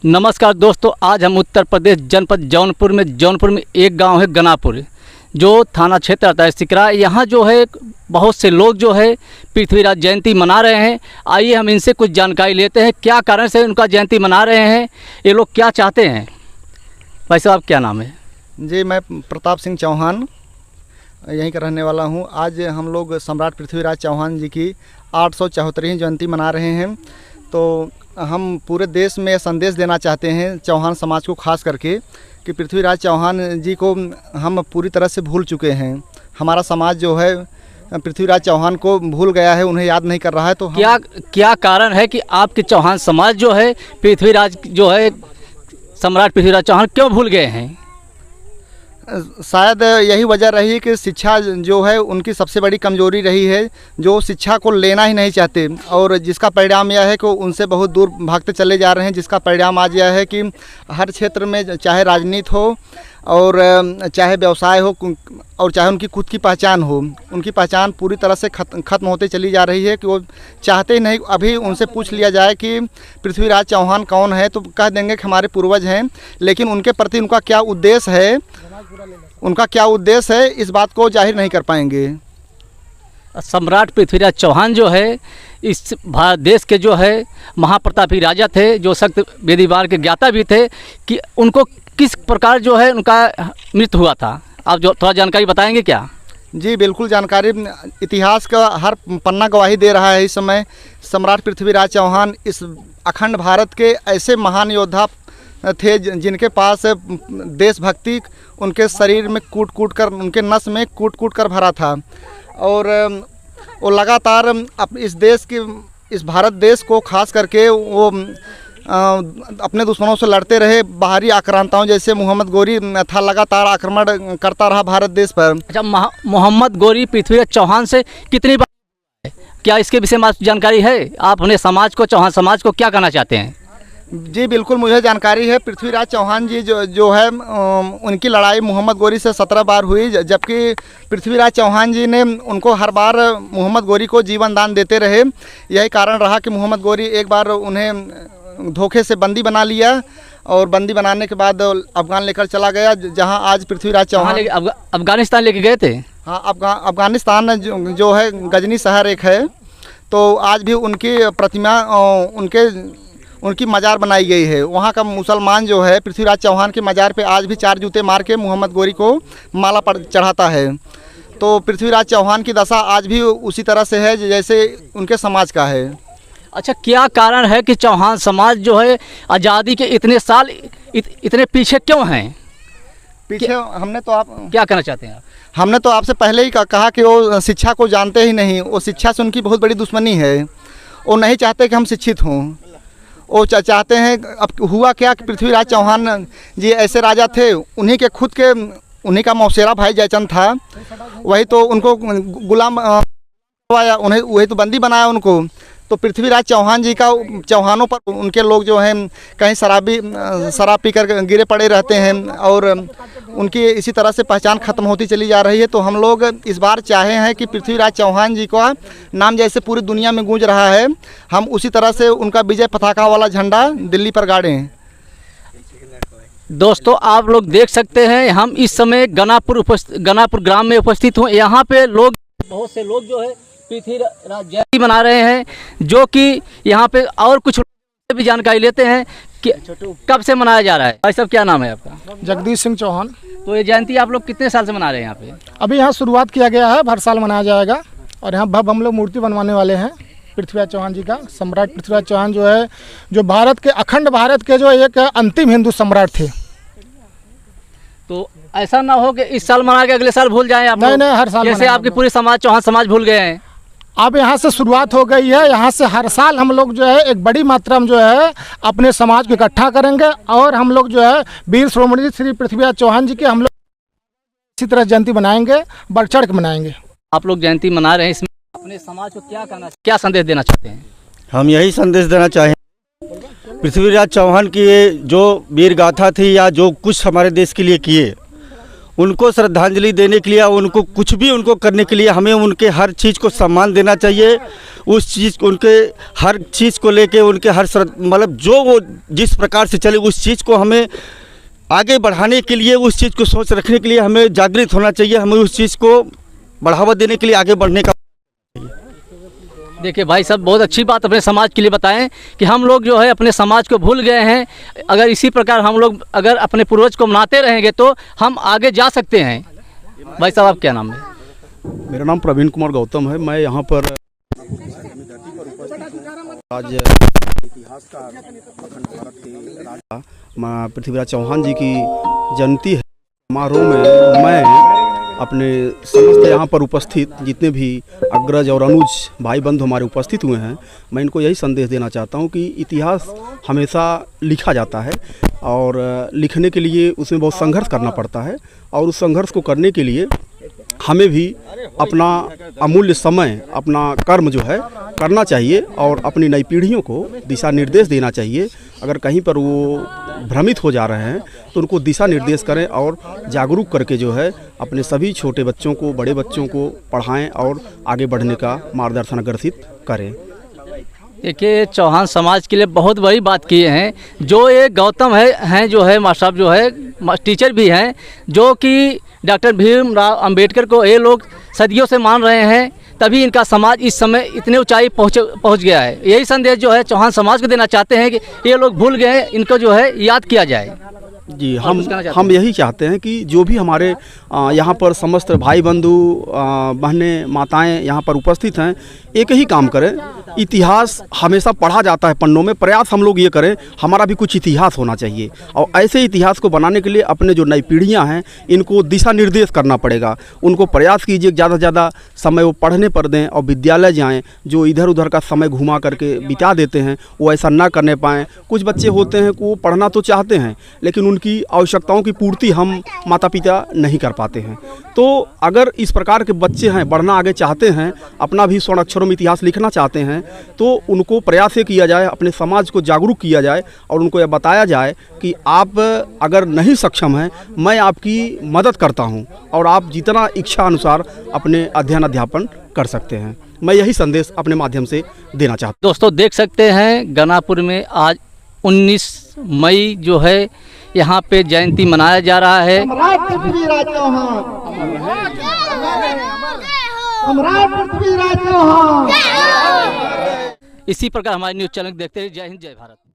नमस्कार दोस्तों, आज हम उत्तर प्रदेश जनपद जौनपुर में एक गांव है गनापुर, जो थाना क्षेत्र आता है सिकरा। यहाँ जो है बहुत से लोग जो है पृथ्वीराज जयंती मना रहे हैं। आइए हम इनसे कुछ जानकारी लेते हैं, क्या कारण से उनका जयंती मना रहे हैं, ये लोग क्या चाहते हैं। भाई साहब, क्या नाम है? जी, मैं प्रताप सिंह चौहान यहीं का रहने वाला हूँ। आज हम लोग सम्राट पृथ्वीराज चौहान जी की 874वीं जयंती मना रहे हैं। तो हम पूरे देश में संदेश देना चाहते हैं चौहान समाज को, खास करके कि पृथ्वीराज चौहान जी को हम पूरी तरह से भूल चुके हैं। हमारा समाज जो है पृथ्वीराज चौहान को भूल गया है, उन्हें याद नहीं कर रहा है। तो क्या कारण है कि आपके चौहान समाज जो है पृथ्वीराज जो है सम्राट पृथ्वीराज चौहान क्यों भूल गए हैं? शायद यही वजह रही कि शिक्षा जो है उनकी सबसे बड़ी कमजोरी रही है, जो शिक्षा को लेना ही नहीं चाहते, और जिसका परिणाम यह है कि उनसे बहुत दूर भागते चले जा रहे हैं। जिसका परिणाम आज यह है कि हर क्षेत्र में, चाहे राजनीति हो और चाहे व्यवसाय हो और चाहे उनकी खुद की पहचान हो, उनकी पहचान पूरी तरह से ख़त्म होते चली जा रही है। कि वो चाहते ही नहीं। अभी उनसे पूछ लिया जाए कि पृथ्वीराज चौहान कौन है, तो कह देंगे कि हमारे पूर्वज हैं, लेकिन उनके प्रति उनका क्या उद्देश्य है, इस बात को जाहिर नहीं कर पाएंगे। सम्राट पृथ्वीराज चौहान जो है इस भारत देश के जो है महाप्रतापी राजा थे, जो सख्त वेदीवार के ज्ञाता भी थे। कि उनको किस प्रकार जो है उनका मृत्यु हुआ था, आप जो थोड़ा जानकारी बताएंगे क्या? जी बिल्कुल, जानकारी इतिहास का हर पन्ना गवाही दे रहा है इस समय। सम्राट पृथ्वीराज चौहान इस अखंड भारत के ऐसे महान योद्धा थे जिनके पास देशभक्ति उनके शरीर में कूट कर, उनके नस में कूट कर भरा था। और वो लगातार इस भारत देश को खास करके वो अपने दुश्मनों से लड़ते रहे। बाहरी आक्रांताओं जैसे मोहम्मद गोरी था, लगातार आक्रमण करता रहा भारत देश पर। अच्छा, मोहम्मद गोरी पृथ्वीराज चौहान से कितनी बार, क्या इसके विषय में जानकारी है? आप अपने समाज को, चौहान समाज को क्या कहना चाहते हैं? जी बिल्कुल, मुझे जानकारी है। पृथ्वीराज चौहान जी जो है उनकी लड़ाई मोहम्मद गोरी से 17 बार हुई, जबकि पृथ्वीराज चौहान जी ने उनको हर बार मोहम्मद गोरी को जीवन दान देते रहे। यही कारण रहा कि मोहम्मद गोरी एक बार उन्हें धोखे से बंदी बना लिया, और बंदी बनाने के बाद अफगान लेकर चला गया, जहां आज पृथ्वीराज चौहान अफगानिस्तान लेके गए थे। हाँ, अफगानिस्तान जो है गजनी शहर एक है, तो आज भी उनकी प्रतिमा, उनकी मज़ार बनाई गई है। वहाँ का मुसलमान जो है पृथ्वीराज चौहान के मज़ार पे आज भी 4 जूते मार के मोहम्मद गोरी को माला चढ़ाता है। तो पृथ्वीराज चौहान की दशा आज भी उसी तरह से है जैसे उनके समाज का है। अच्छा, क्या कारण है कि चौहान समाज जो है आज़ादी के इतने साल इतने पीछे क्यों हैं? पीछे हमने तो, आप क्या कहना चाहते हैं आप? हमने तो आपसे पहले ही कहा कि वो शिक्षा को जानते ही नहीं। वो शिक्षा से उनकी बहुत बड़ी दुश्मनी है। वो नहीं चाहते कि हम शिक्षित हों। वो चाहते हैं, अब हुआ क्या कि पृथ्वीराज चौहान जी ऐसे राजा थे, उन्हीं का मौसेरा भाई जयचंद था, वही तो उनको गुलाम बनाया, उन्हें वही तो बंदी बनाया उनको। तो पृथ्वीराज चौहान जी का चौहानों पर उनके लोग जो हैं कहीं शराब पीकर गिरे पड़े रहते हैं, और उनकी इसी तरह से पहचान ख़त्म होती चली जा रही है। तो हम लोग इस बार चाहे हैं कि पृथ्वीराज चौहान जी का नाम जैसे पूरी दुनिया में गूंज रहा है, हम उसी तरह से उनका विजय पताका वाला झंडा दिल्ली पर गाड़ें। दोस्तों, आप लोग देख सकते हैं, हम इस समय गनापुर ग्राम में उपस्थित हूँ। यहाँ पे लोग, बहुत से लोग जो है पृथ्वीराज जयंती मना रहे हैं, जो कि यहाँ पे और कुछ भी जानकारी लेते हैं कि कब से मनाया जा रहा है। भाई साहब, क्या नाम है आपका? जगदीश सिंह चौहान। तो ये जयंती आप लोग कितने साल से मना रहे हैं यहाँ पे? अभी यहाँ शुरुआत किया गया है, हर साल मनाया जाएगा। और यहाँ भव्य हम लोग मूर्ति बनवाने वाले हैं पृथ्वीराज चौहान जी का। सम्राट पृथ्वीराज चौहान जो है, जो भारत के, अखंड भारत के जो एक अंतिम हिंदू सम्राट थे। तो ऐसा ना हो कि इस साल मना के अगले साल भूल जाएं आप? नहीं, हर साल, जैसे आपकी पूरी समाज, चौहान समाज भूल गए हैं। अब यहाँ से शुरुआत हो गई है। यहाँ से हर साल हम लोग जो है एक बड़ी मात्रा में जो है अपने समाज को इकट्ठा करेंगे, और हम लोग जो है वीर शिरोमणि श्री पृथ्वीराज चौहान जी के हम लोग इसी तरह जयंती मनाएंगे, बढ़ चढ़ के मनाएंगे। आप लोग जयंती मना रहे हैं, इसमें अपने समाज को क्या संदेश देना चाहते हैं? हम यही संदेश देना चाहें, पृथ्वीराज चौहान की जो वीर गाथा थी, या जो कुछ हमारे देश के लिए किए, उनको श्रद्धांजलि देने के लिए, उनको कुछ भी उनको करने के लिए हमें उनके हर चीज़ को सम्मान देना चाहिए। उस चीज़ को, उनके हर चीज़ को लेके, उनके हर मतलब जो वो जिस प्रकार से चले उस चीज़ को हमें आगे बढ़ाने के लिए, उस चीज़ को सोच रखने के लिए हमें जागृत होना चाहिए। हमें उस चीज़ को बढ़ावा देने के लिए आगे बढ़ने का। देखिए भाई साहब, बहुत अच्छी बात अपने समाज के लिए बताएं कि हम लोग जो है अपने समाज को भूल गए हैं। अगर इसी प्रकार हम लोग अगर अपने पूर्वज को मनाते रहेंगे तो हम आगे जा सकते हैं। भाई साहब, आप क्या नाम है? मेरा नाम प्रवीण कुमार गौतम है। मैं यहाँ पर आज इतिहास का पृथ्वीराज चौहान जी की जयंती है समारोह में मैं अपने समस्त यहाँ पर उपस्थित जितने भी अग्रज और अनुज भाई बंधु हमारे उपस्थित हुए हैं, मैं इनको यही संदेश देना चाहता हूँ कि इतिहास हमेशा लिखा जाता है और लिखने के लिए उसमें बहुत संघर्ष करना पड़ता है और उस संघर्ष को करने के लिए हमें भी अपना अमूल्य समय, अपना कर्म जो है करना चाहिए और अपनी नई पीढ़ियों को दिशा निर्देश देना चाहिए। अगर कहीं पर वो भ्रमित हो जा रहे हैं तो उनको दिशा निर्देश करें और जागरूक करके जो है अपने सभी छोटे बच्चों को, बड़े बच्चों को पढ़ाएं और आगे बढ़ने का मार्गदर्शन अग्रसित करें। देखिए, चौहान समाज के लिए बहुत बड़ी बात किए हैं। जो ये गौतम हैं जो है मास्टर साहब जो है टीचर भी हैं, जो कि डॉक्टर भीमराव अंबेडकर को ये लोग सदियों से मान रहे हैं, तभी इनका समाज इस समय इतने ऊंचाई पहुंच गया है। यही संदेश जो है चौहान समाज को देना चाहते हैं कि ये लोग भूल गए हैं, इनको जो है याद किया जाए। जी, हम यही चाहते हैं कि जो भी हमारे यहाँ पर समस्त भाई बंधु, बहनें, माताएं यहाँ पर उपस्थित हैं, एक ही काम करें। इतिहास हमेशा पढ़ा जाता है पन्नों में, प्रयास हम लोग ये करें हमारा भी कुछ इतिहास होना चाहिए और ऐसे इतिहास को बनाने के लिए अपने जो नई पीढ़ियाँ हैं इनको दिशा निर्देश करना पड़ेगा। उनको प्रयास कीजिए ज़्यादा से ज़्यादा समय वो पढ़ने पर दें और विद्यालय जाएँ। जो इधर उधर का समय घुमा करके बिता देते हैं वो ऐसा ना करने पाएँ। कुछ बच्चे होते हैं कि वो पढ़ना तो चाहते हैं लेकिन उनकी आवश्यकताओं की पूर्ति हम माता पिता नहीं कर पाते हैं। तो अगर इस प्रकार के बच्चे हैं, बढ़ना आगे चाहते हैं, अपना भी स्वर्ण अक्षरों में इतिहास लिखना चाहते हैं, तो उनको प्रयास ये किया जाए, अपने समाज को जागरूक किया जाए और उनको यह बताया जाए कि आप अगर नहीं सक्षम हैं, मैं आपकी मदद करता हूं और आप जितना इच्छा अनुसार अपने अध्ययन अध्यापन कर सकते हैं। मैं यही संदेश अपने माध्यम से देना चाहता हूँ। दोस्तों, देख सकते हैं गनापुर में आज 19 मई जो है यहाँ पे जयंती मनाया जा रहा है। इसी प्रकार हमारे न्यूज़ चैनल देखते हैं। जय हिंद, जय भारत।